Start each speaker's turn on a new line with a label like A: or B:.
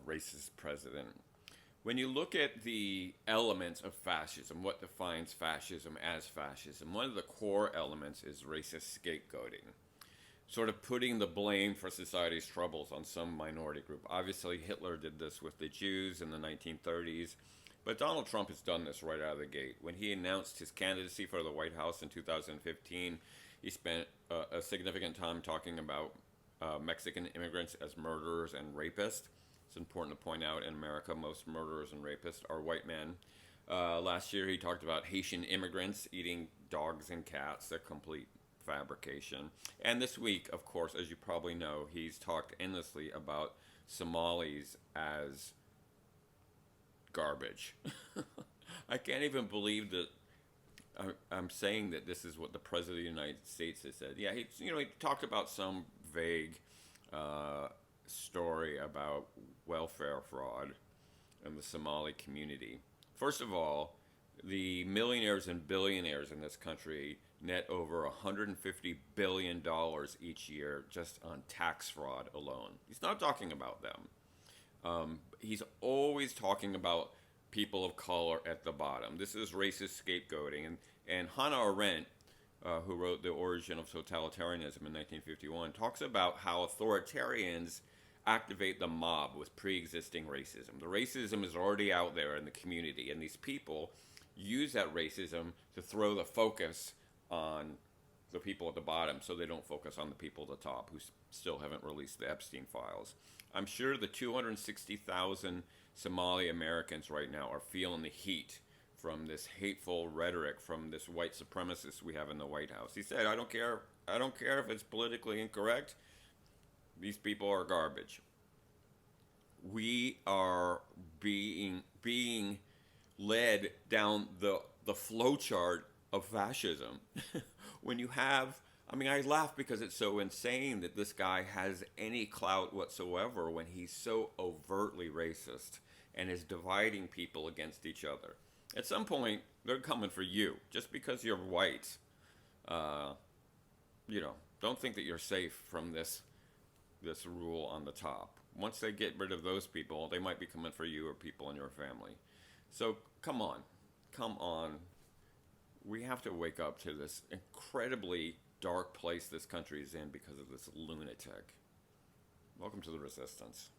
A: racist president. When you look at the elements of fascism, what defines fascism as fascism, one of the core elements is racist scapegoating, sort of putting the blame for society's troubles on some minority group. Obviously, Hitler did this with the Jews in the 1930s, but Donald Trump has done this right out of the gate. When he announced his candidacy for the White House in 2015, he spent a significant time talking about Mexican immigrants as murderers and rapists. It's important to point out in America, most murderers and rapists are white men. Last year, he talked about Haitian immigrants eating dogs and cats, a complete fabrication. And this week, of course, as you probably know, he's talked endlessly about Somalis as garbage. I can't even believe that I'm saying that this is what the President of the United States has said. Yeah, he talked about some vague story about welfare fraud in the Somali community. First of all, the millionaires and billionaires in this country net over $150 billion each year just on tax fraud alone. He's not talking about them. He's always talking about people of color at the bottom. This is racist scapegoating. And Hannah Arendt, who wrote The Origin of Totalitarianism in 1951, talks about how authoritarians activate the mob with pre-existing racism. The racism is already out there in the community, and these people use that racism to throw the focus on the people at the bottom so they don't focus on the people at the top who still haven't released the Epstein files. I'm sure the 260,000 Somali Americans right now are feeling the heat from this hateful rhetoric from this white supremacist we have in the White House. He said, I don't care if it's politically incorrect. These people are garbage. We are being led down the flowchart of fascism. When you have, I laugh because it's so insane that this guy has any clout whatsoever when he's so overtly racist and is dividing people against each other. At some point, they're coming for you. Just because you're white, don't think that you're safe from this rule on the top. Once they get rid of those people, they might be coming for you or people in your family. So come on. We have to wake up to this incredibly dark place this country is in because of this lunatic. Welcome to the resistance.